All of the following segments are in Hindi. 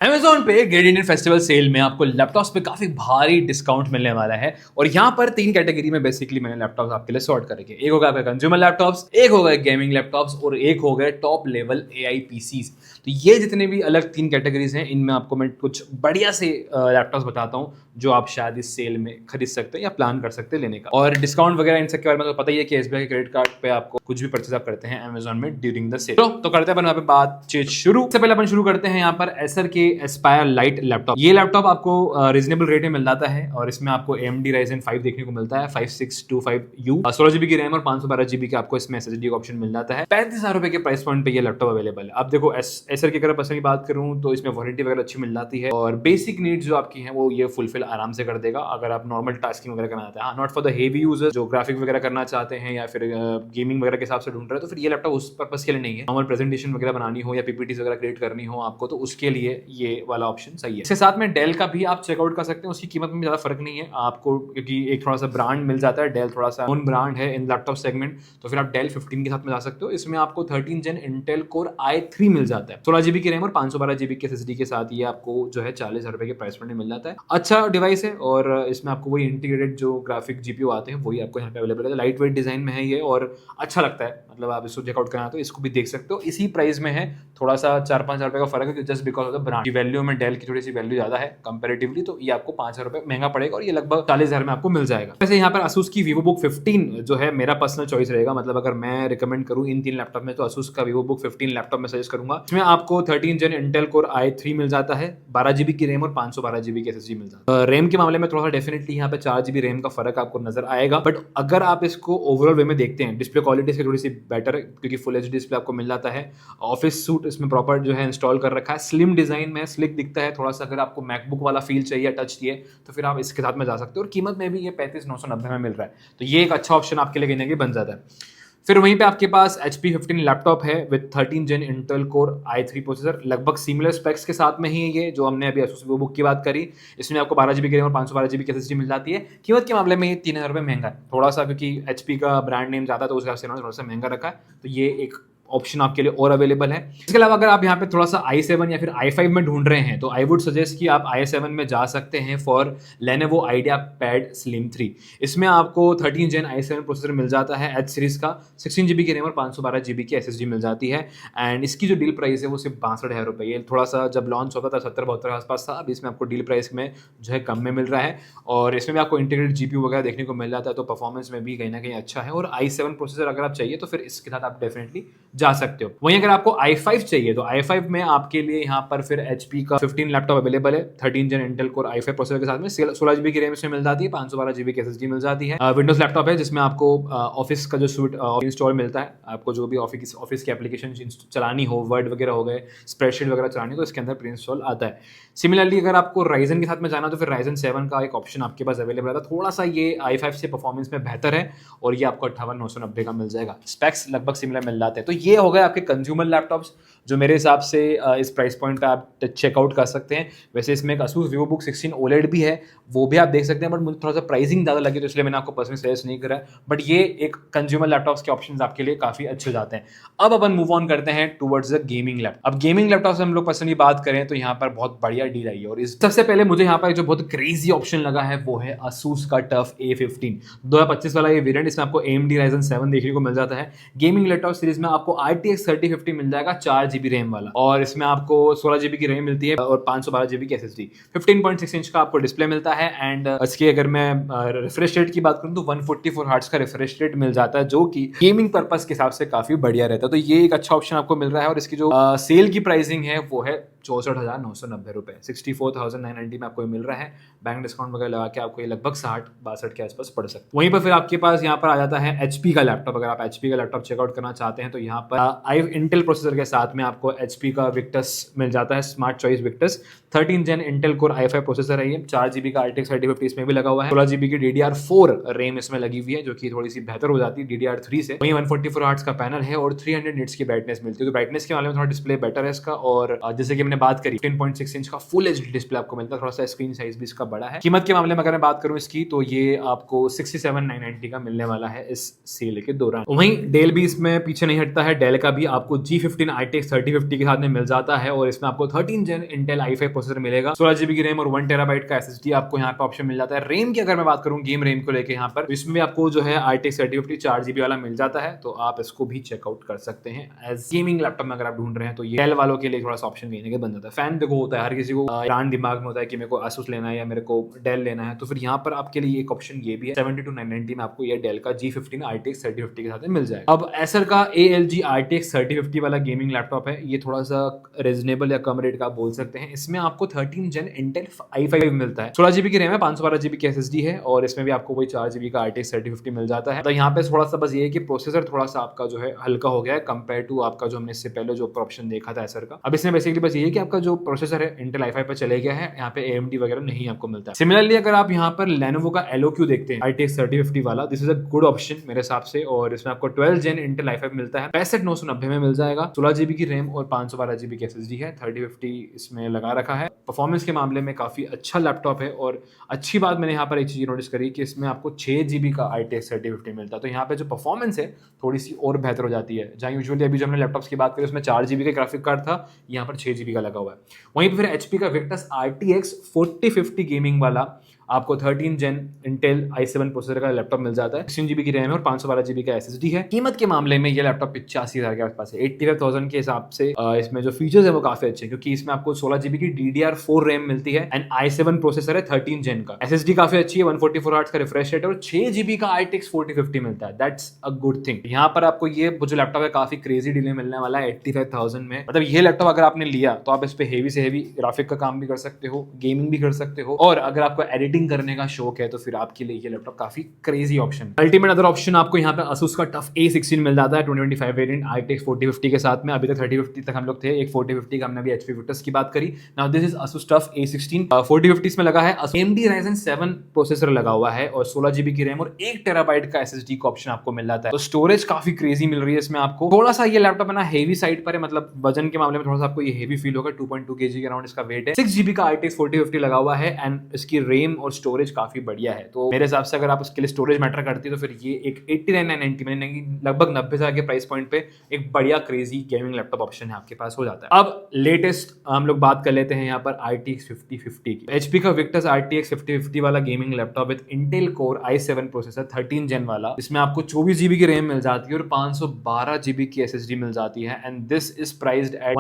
Amazon पे ग्रेट इंडियन फेस्टिवल सेल में आपको लैपटॉप्स पे काफी भारी डिस्काउंट मिलने वाला है और यहाँ पर तीन कैटेगरी में बेसिकली मैंने लैपटॉप्स आपके लिए सॉर्ट करके एक होगा आपका कंज्यूमर लैपटॉप्स, एक होगा गेमिंग लैपटॉप्स और एक हो गए टॉप लेवल एआई पीसीज। तो ये जितने भी अलग तीन कैटेगरीज हैं इनमें आपको मैं कुछ बढ़िया से लैपटॉप्स बताता हूँ जो आप शायद इस सेल में खरीद सकते हैं या प्लान कर सकते हैं लेने का। और डिस्काउंट वगैरह इन सब के बारे में तो पता ही है कि एसबीआई के क्रेडिट कार्ड पे आपको कुछ भी परचेज आप करते हैं अमेजोन में ड्यूरिंग द सेल। तो करते हैं अपन यहाँ पे बातचीत शुरू। सबसे पहले अपन शुरू करते हैं यहाँ पर एसर के एस्पायर लाइट लैपटॉप। ये लैपटॉप आपको रीजनेबल रेट में मिल जाता है और इसमें आपको AMD Ryzen 5 देखने को मिलता है 5625U, 16GB की रैम और 512GB का आपको इसमें SSD का ऑप्शन मिल जाता है। 35,000 रुपए के प्राइस पॉइंट पे ये लैपटॉप अवेलेबल है। अब देखो एसर की अगर पर्सन की बात करूं तो इसमें वारंटी वगैरह अच्छी मिल जाती है और बेसिक नीड्स जो आपकी हैं वो ये फुलफिल आराम से कर देगा अगर आप नॉर्मल टास्किंग वगैरह करना चाहते हैं। Not for the heavy user जो ग्राफिक वगैरह करना चाहते हैं या फिर गेमिंग वगैरह के हिसाब से ढूंढ रहे हैं तो फिर ये लैपटॉप उस पर्पस के लिए नहीं है। नॉर्मल प्रेजेंटेशन वगैरह बनानी हो या पीपीटी वगैरह क्रिएट करनी हो आपको तो उसके लिए ये वाला ऑप्शन सही है। इसके साथ में डेल का भी आप चेकआउट कर सकते हैं, उसकी कीमत में ज्यादा फर्क नहीं है आपको क्योंकि एक थोड़ा सा ब्रांड मिल जाता है। डेल थोड़ा सा ओन ब्रांड है इन लैपटॉप सेगमेंट, तो फिर आप डेल 15 के साथ में जा सकते हो। इसमें आपको 13 Gen इंटेल कोर i3 मिल जाता है, 16GB की रैम और 512GB के SSD के साथ। ये आपको जो है 40,000 रुपए के प्राइस पॉइंट में मिल जाता है। अच्छा डिवाइस है और इसमें आपको वही इंटीग्रेटेड जो ग्राफिक जीपीयू आते हैं वही आपको यहाँ पे अवेलेबल है। लाइट वेट डिजाइन में है ये और अच्छा लगता है, मतलब आप इसको चेकआउट करना तो इसको भी देख सकते हो। इसी प्राइस में है, थोड़ा सा 4-5 हज़ार रुपए का फर्क है just because of the brand की वैल्यू में डेल की थोड़ी सी वैल्यू ज्यादा है कंपैरेटिवली, तो ये आपको 5,000 रुपए महंगा पड़ेगा और ये लगभग 40,000 में आपको मिल जाएगा। वैसे यहाँ पर Asus की VivoBook 15 जो है मेरा पर्सनल चॉइस रहेगा, मतलब अगर मैं रिकमेंड करूँ इन तीन लैपटॉप में तो Asus का VivoBook 15 लैपटॉप में सजेस्ट करूंगा। इसमें आपको 13 Gen इंटेल कोर i3 मिल जाता है, 12GB की रैम और 512GB की SSD मिल जाता है। रैम के मामले में थोड़ा सा डेफिनेटली यहाँ पे 4GB रैम का फर्क आपको नजर आएगा, बट अगर आप इसको ओवरऑल वे में देखते हैं डिस्प्ले क्वालिटी से थोड़ी सी बेटर है क्योंकि फुल एच डिस्प्ले आपको मिल जाता है। ऑफिस सूट इसमें प्रॉपर जो है इंस्टॉल कर रखा है, स्लिम डिजाइन में स्लिक दिखता है थोड़ा सा। अगर आपको मैकबुक वाला फील चाहिए टच चाहिए तो फिर आप इसके साथ में जा सकते हो और कीमत में भी ये 35,990 में मिल रहा है, तो ये एक अच्छा ऑप्शन आपके लिए कहीं ना कहीं बन जाता है। फिर वहीं पे आपके पास HP 15 लैपटॉप है with 13 Gen Intel core i3 processor, लगभग सिमिलर स्पेक्स के साथ में ही ये जो हमने अभी Asus VivoBook की बात करी। इसमें आपको 12GB की रैम और 512GB की SSD मिल जाती है। कीमत के मामले में ये 3,000 रुपये महंगा है थोड़ा सा, क्योंकि HP का ब्रांड नेम ज़्यादा तो उस हिसाब से थोड़ा सा महंगा रखा है, तो ये एक ऑप्शन आपके लिए और अवेलेबल है। इसके अलावा अगर आप यहाँ पे थोड़ा सा i7 या फिर i5 में ढूंढ रहे हैं तो आई वुड सजेस्ट कि आप i7 में जा सकते हैं फॉर Lenovo IdeaPad Slim 3। इसमें आपको 13 Gen i7 प्रोसेसर मिल जाता है H सीरीज का, 16GB की रैम और 512GB की SSD मिल जाती है। एंड इसकी जो डील प्राइस है वो सिर्फ 62,000 रुपये। ये थोड़ा सा जब लॉन्च होता था 70-72 आसपास था, अब इसमें आपको डील प्राइस में जो है कम में मिल रहा है और इसमें भी आपको इंटीग्रेटेड GPU वगैरह देखने को मिल जाता है, तो परफॉर्मेंस में भी कहीं ना कहीं अच्छा है। और i7 प्रोसेसर अगर आप चाहिए तो फिर इसके साथ आप डेफिनेटली जा सकते हो। वहीं अगर आपको i5 चाहिए तो i5 में आपके लिए यहाँ पर फिर HP का 15 लैपटॉप अवेलेबल है 13 Gen Intel core i5 processor के साथ में, 16GB की रैम इसमें मिल जाती है, 512GB की SSD मिल जाती है। विंडोज लैपटॉप है जिसमें आपको ऑफिस का जो सूट इंस्टॉल मिलता है, आपको जो भी ऑफिस की एप्लीकेशन चलानी हो, वर्ड वगैरह हो गए, स्प्रेडशीट वगैरह चलानी हो तो इसके अंदर प्री इंस्टॉल आता है। सिमिलरली अगर आपको Ryzen के साथ में जाना तो फिर Ryzen 7 का एक ऑप्शन आपके पास अवेलेबल है, थोड़ा सा ये i5 से परफॉर्मेंस में बेहतर है और ये आपको 58,990 का मिल जाएगा। स्पेक्स लगभग सिमिलर मिल जाते हैं। तो ये हो गए आपके कंज्यूमर लैपटॉप्स जो मेरे हिसाब से इस प्राइस पॉइंट पे आप चेकआउट कर सकते हैं। वैसे इसमें एक Asus VivoBook 16 OLED भी है, वो भी आप देख सकते हैं, बट मुझे थोड़ा सा प्राइसिंग ज़्यादा लगी तो इसलिए मैंने आपको पर्सनली सजेस्ट नहीं करा। बट ये एक कंज्यूमर लैपटॉप्स के ऑप्शंस आपके लिए काफ़ी अच्छे हो जाते हैं। अब अपन मूव ऑन करते हैं टुवर्ड्स द गेमिंग लैपटॉप। अब गेमिंग लैपटॉप से हम लोग पर्सनली बात करें तो यहाँ पर बहुत बढ़िया डील आई है और इस सबसे पहले मुझे यहाँ पर जो बहुत क्रेजी ऑप्शन लगा है वो है Asus का TUF A15 2025 वाला ये वेरिएंट। इसमें आपको AMD Ryzen 7 देखने को मिल जाता है। गेमिंग लैपटॉप सीरीज में आपको RTX 3050 मिल जाएगा 4GB रैम वाला और इसमें आपको 16GB की रैम मिलती है और 512GB की SSD, 15.6 इंच का आपको डिस्प्ले मिलता है। एंड इसकी अगर मैं रिफ्रेश रेट की बात करूं तो 144 हर्ट्ज का रिफ्रेश रेट मिल जाता है जो कि गेमिंग पर्पस के हिसाब से काफी बढ़िया रहता है। तो ये एक अच्छा ऑप्शन आपको मिल रहा है और इसकी जो सेल की प्राइसिंग है वो है 64,990 रुपए, 64,990 में आपको मिल रहा है। बैंक डिस्काउंट वगैरह लगा के आपको ये लगभग 60-62 के आसपास पड़ सकता है। वहीं पर फिर आपके पास यहाँ पर आ जाता है HP का लैपटॉप। अगर आप HP का लैपटॉप चेकआउट करना चाहते हैं तो यहाँ पर इंटेल प्रोसेसर के साथ में आपको HP का Victus मिल जाता है, smart choice Victus 13 Gen Intel core i5 processor है ये, 4GB का RTX 3050 इसमें भी लगा हुआ है, 16GB की DDR4 रैम इसमें लगी हुई है जो कि थोड़ी सी बेहतर हो जाती है DDR3 से। वहीं 144 हर्ट्ज का पैनल है और 300 निट्स की ब्राइटनेस मिलती है, तो ब्राइटनेस के मामले में थोड़ा डिस्प्ले बेटर है इसका। और जैसे कि हमने बात करी 10.6 इंच का फुल एचडी डिस्प्ले आपको मिलता है, थोड़ा सा स्क्रीन साइज भी इसका बड़ा है। कीमत के मामले में अगर मैं बात करूं इसकी तो ये आपको 67,990 का मिलने वाला है इस सेल के दौरान। वहीं डेल भी इसमें पीछे नहीं हटता है, डेल का भी आपको G15 RTX 3050 के साथ में मिल जाता है और इसमें आपको 13 जेन इंटेल i5 प्रोसेसर मिलेगा, 16GB की रैम और 1 TB का SSD आपको यहाँ पे ऑप्शन मिल जाता है। रैम की अगर मैं बात करूं गेम रैम को लेके यहाँ पर, इसमें भी आपको जो है RTX 3050 4GB वाला मिल जाता है, तो आप इसको भी चेकआउट कर सकते हैं एज गेमिंग लैपटॉप में अगर आप ढूंढ रहे हैं तो ये डेल वालों के लिए थोड़ा सा ऑप्शन लेने के बन जाता है। फैन देखो होता है हर किसी को, ब्रांड दिमाग में होता है कि मेरे को Asus लेना है या मेरे को डेल लेना है, तो फिर यहाँ पर आपके लिए एक ऑप्शन ये भी है 72,990 में आपको ये डेल का G15 RTX 3050 के साथ में मिल जाएगा। अब एसर का ALG RTX 3050 वाला गेमिंग लैपटॉप है, ये थोड़ा सा रीजनेबल या कम रेट का आप बोल सकते हैं। इसमें आपको 13 जेन इंटेल i5 मिलता है, 16GB की रैम है, 512GB की SSD है और इसमें भी आपको वही 4GB का RTX 3050 मिल जाता है। तो यहाँ पे थोड़ा सा बस ये है कि प्रोसेसर थोड़ा सा आपका जो है हल्का हो गया है कंपेयर टू आपका जो हमने इससे पहले जो ऑप्शन देखा था एसर का। अब इसमें बेसिकली बस ये है कि आपका जो प्रोसेसर है इंटेल i5 पर चले गया है, यहाँ पे AMD वगैरह नहीं आपको मिलता है। सिमिलरली अगर आप यहाँ पर Lenovo का LOQ देखते हैं RTX 3050 वाला, this is a good option मेरे हिसाब से, और इसमें आपको 12 जेन इंटेल i5 मिलता है, 65,990 में मिल जाएगा, 16GB की रैम और 512GB की SSD है, 3050 इसमें लगा रखा है। परफॉर्मेंस के मामले में काफी अच्छा लैपटॉप है और अच्छी बात मैंने यहाँ पर एक चीज नोटिस करी कि इसमें आपको 6GB का RTX 3050 मिलता है, तो यहाँ पे जो परफॉर्मेंस है थोड़ी सी और बेहतर हो जाती है। जहाँ यूजुअली अभी जो हमने लैपटॉप्स की बात करी उसमें 4GB का ग्राफिक कार्ड था, यहाँ पर 6GB का लगा हुआ है। वहीं पर फिर HP का Victus RTX 4050 गेमिंग वाला आपको 13 जेन इंटेल i7 प्रोसेसर का लैपटॉप मिल जाता है, 16GB की रैम है और 512GB का SSD है। कीमत के मामले में ये लैपटॉप 85,000 के आसपास है, 85,000 के हिसाब से इसमें जो फीचर्स है वो काफी अच्छे हैं, क्योंकि इसमें आपको 16GB की DDR4 रैम मिलती है एंड i7 प्रोसेसर है 13 जेन का, SSD काफी अच्छी है, 144 हर्ट्ज का रिफ्रेश रेट और 6GB का RTX 4050 मिलता है। That's a good thing. यहाँ पर आपको ये जो लैपटॉप है काफी क्रेजी डील में मिलने वाला है 85,000 में। मतलब ये लैपटॉप अगर आपने लिया तो आप इस पे हेवी से हेवी ग्राफिक का काम भी कर सकते हो, गेमिंग भी कर सकते हो, और अगर आपको एडिटिंग करने का शौक है तो फिर आपके लिए ये लैपटॉप काफी crazy option. Ultimate other option आपको यहाँ पे Asus का टफ A16 मिल जाता है 2025 वेरिएंट RTX 4050 के साथ में। अभी तक 3050 तक हम लोग थे, एक 4050 का हमने अभी HP Victus की बात करी। Now this is Asus tough A16 4050 में लगा है, AMD Ryzen 7 प्रोसेसर लगा हुआ है और 16GB की रैम और 1 TB का SSD का ऑप्शन आपको मिल जाता है। तो स्टोरेज काफी क्रेजी मिल रही है इसमें आपको। थोड़ा सा ये लैपटॉप है ना हेवी साइड पर है, मतलब वजन के मामले में थोड़ा सा आपको ये हेवी फील होगा, 2.2 kg के अराउंड इसका वेट है, 6GB का RTX 4050 लगा हुआ है एंड इसकी रैम और स्टोरेज काफी बढ़िया है। तो मेरे हिसाब से अगर आप उसके लिए स्टोरेज मैटर करती है तो फिर ये एक 89,990 में लगभग 90,000 के प्राइस पॉइंट पे एक बढ़िया क्रेजी गेमिंग लैपटॉप ऑप्शन है आपके पास हो जाता है। अब लेटेस्ट हम लोग बात कर लेते हैं यहाँ पर RTX 5050 की। HP का Victus RTX 5050 वाला gaming laptop with Intel Core i7 processor 13 जेन वाला, इसमें आपको 24GB की रैम मिल जाती है और 512GB की SSD मिल जाती है and this is priced eight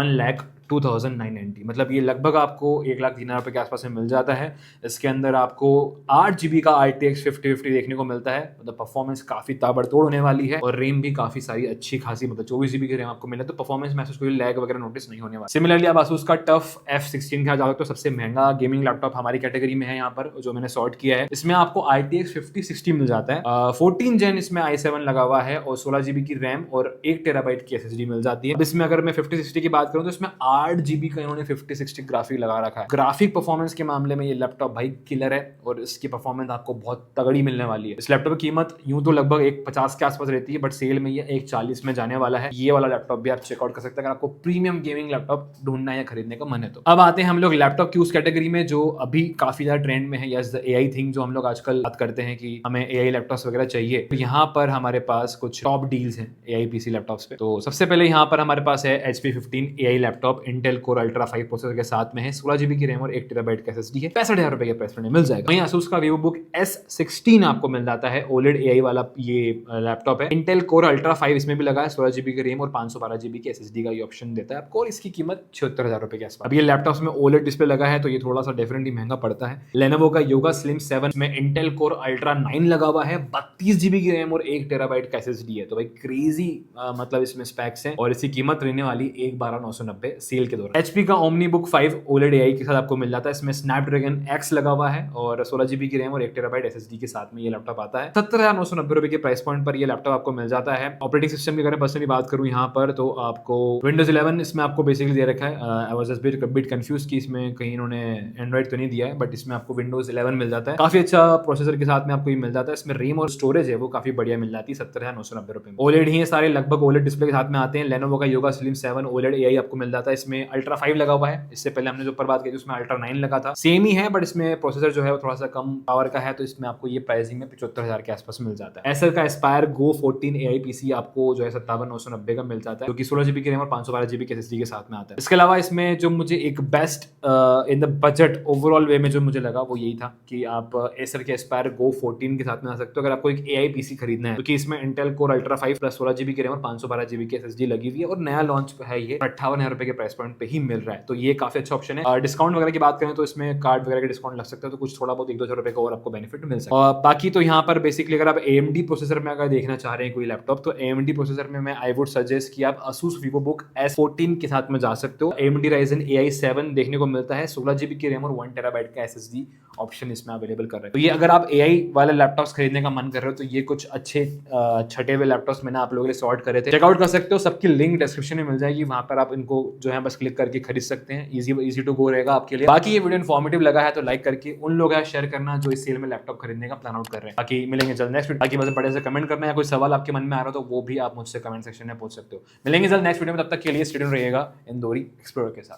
1,02,990। मतलब ये लगभग आपको 1,03,000 रुपए के आसपास में मिल जाता है। इसके अंदर आपको 8GB का RTX 5050 देखने को मिलता है, मतलब परफॉर्मेंस काफी ताबड़तोड़ होने वाली है और रैम भी काफी सारी अच्छी खासी, मतलब 24GB की रैम आपको मिले तो परफॉर्मेंस में कोई लैग वगैरह नोटिस नहीं होने वाला। सिमिलरली आप Asus का टफ F16 का जाओगे तो सबसे महंगा गेमिंग लैपटॉप हमारी कैटेगरी में है यहाँ पर जो मैंने सॉर्ट किया है। इसमें आपको RTX 5060 मिल जाता है, 14 जेन इसमें i7 लगा हुआ है और 16GB की रैम और 1 TB की SSD मिल जाती है। अब इसमें अगर मैं 5060 की बात करूँ तो इसमें 8GB का इन्होंने 5060 ग्राफिक लगा रखा है। ग्राफिक परफॉर्मेंस के मामले में ये लैपटॉप भाई किलर है और इसकी परफॉर्मेंस आपको बहुत तगड़ी मिलने वाली है। इस लैपटॉप की कीमत यूं तो लगभग 150 के आसपास रहती है, बट सेल में ये 140 में जाने वाला है। ये वाला लैपटॉप भी आप चेकआउट कर सकते हैं अगर आपको प्रीमियम गेमिंग लैपटॉप ढूंढना है या खरीदने का मन है तो। अब आते हैं हम लोग लैपटॉप की उस कैटेगरी में जो अभी काफी ज्यादा ट्रेंड में है, यस द AI थिंग, जो हम लोग आजकल बात करते हैं कि हमें AI लैपटॉप्स वगैरह चाहिए। तो यहाँ पर हमारे पास कुछ टॉप डील्स हैं AI PC लैपटॉप्स पे। तो सबसे पहले यहाँ पर हमारे पास है HP 15 AI laptop Intel Core Ultra 5 processor के साथ में है, 16GB की रैम और 1 TB का SSD है, 65,000 रुपए के प्राइस में मिल जाएगा। वहीं Asus का VivoBook S16 आपको मिल जाता है, OLED AI वाला ये लैपटॉप है, Intel Core Ultra 5 इसमें भी लगा है, 16GB की रैम और 512GB की SSD का ये ऑप्शन देता है आपको और इसकी कीमत 76,000 रुपए के आसपास। अब ये लैपटॉप में OLED डिस्प्ले लगा है तो ये थोड़ा सा डेफिनेटली महंगा पड़ता है। Lenovo का Yoga Slim 7 में Intel Core Ultra 9 लगा हुआ है, 32GB की रैम और 1 TB का SSD है, तो भाई क्रेजी मतलब इसमें स्पेक्स हैं और इसकी कीमत रहने वाली 112,990 सेल के दौरान। HP का OmniBook 5 OLED AI के साथ आपको मिल जाता है, इसमें Snapdragon X लगा हुआ है और 16GB की रैम और 1 TB SSD के साथ में ये लैपटॉप आता है। 17,990 रुपए के प्राइस पॉइंट पर ये लैपटॉप आपको मिल जाता है। ऑपरेटिंग सिस्टम की अगर मैं पर्सनली बात करूं यहाँ पर तो आपको Windows 11 इसमें आपको बेसिकली दे रखा है। I was just bit confuse कि इसमें कहीं इन्होंने एंड्रॉइड तो नहीं दिया है, बट इसमें आपको Windows 11 मिल जाता है। काफी अच्छा प्रोसेसर के साथ में आपको ये मिल जाता है। इसमें रैम और स्टोरेज है वो काफी बढ़िया मिल जाती है 17,990 रुपए में। OLED ही सारे लगभग OLED डिस्प्ले के साथ में आते हैं। Lenovo का Yoga Slim 7 OLED AI आपको मिल जाता है, इसमें इसमें अल्ट्रा 5 लगा हुआ है, इससे पहले हमने जो ऊपर बात की थी उसमें अल्ट्रा 9 लगा था, सेम ही है बट इसमें प्रोसेसर जो है वो थोड़ा सा कम पावर का है, तो इसमें आपको ये प्राइसिंग में 75,000 के आसपास मिल जाता है। एसर का एस्पायर गो 14 AI PC आपको जो है 57,990 का मिल जाता है, जो कि 16 GB की रैम और 512 GB के SSD के साथ में आता है। इसके अलावा इसमें जो मुझे एक best in the budget overall वे में जो मुझे लगा वो यही था कि आप एसर के एस्पायर गो 14 के साथ में आ सकते हो अगर आपको एक AI PC खरीदना है, क्योंकि इसमें Intel core ultra 5 plus 16 GB की रैम और 512 GB की SSD लगी हुई है और नया लॉन्च है ये 58,000 रुपए के प्राइस पॉइंट पे ही मिल रहा है, तो ये काफी अच्छा ऑप्शन है। डिस्काउंट वगैरह की बात करें तो इसमें कार्ड वगैरह के डिस्काउंट लग सकता है, तो कुछ थोड़ा बहुत 1-2 रुपए का और आपको बेनिफिट मिल सकता है। और बाकी तो यहाँ पर बेसिकली अगर आप AMD प्रोसेसर में अगर देखना चाह रहे हैं कोई लैपटॉप, तो AMD प्रोसेसर में मैं आई वुड सजेस्ट कि आप Asus VivoBook S14 के साथ में जा सकते हो। AMD Ryzen AI 7 देखने को मिलता है, 16 GB की रैम और 1 TB का SSD ऑप्शन इसमें अवेलेबल कर रहे हैं। तो ये अगर आप AI वाले लैपटॉप्स खरीदने का मन कर रहे हो तो ये कुछ अच्छे छठे हुए लैपटॉप्स मैंने आप लोगों के लिए सॉर्ट करे थे, चेकआउट कर सकते हो, सबकी लिंक डिस्क्रिप्शन में मिल जाएगी, वहां पर आप इनको जो है बस क्लिक करके खरीद सकते हैं, इजी टू गो रहेगा आपके लिए। बाकी ये वीडियो इन्फॉर्मेटिव लगा है तो लाइक करके उन लोगों का शेयर करना जो इस सेल में लैपटॉप खरीदने का प्लान आउट कर रहे हैं। बाकी मिलेंगे जल्द नेक्स्ट वीडियो, बाकी बस बड़े से कमेंट करना है, कोई सवाल आपके मन में आ रहा हो तो वो भी आप मुझसे कमेंट सेक्शन में पूछ सकते हो। मिलेंगे जल्द नेक्स्ट वीडियो में, तब तक के लिए स्टूडेंट रहिएगा इंदौरी एक्सप्लोरर के साथ।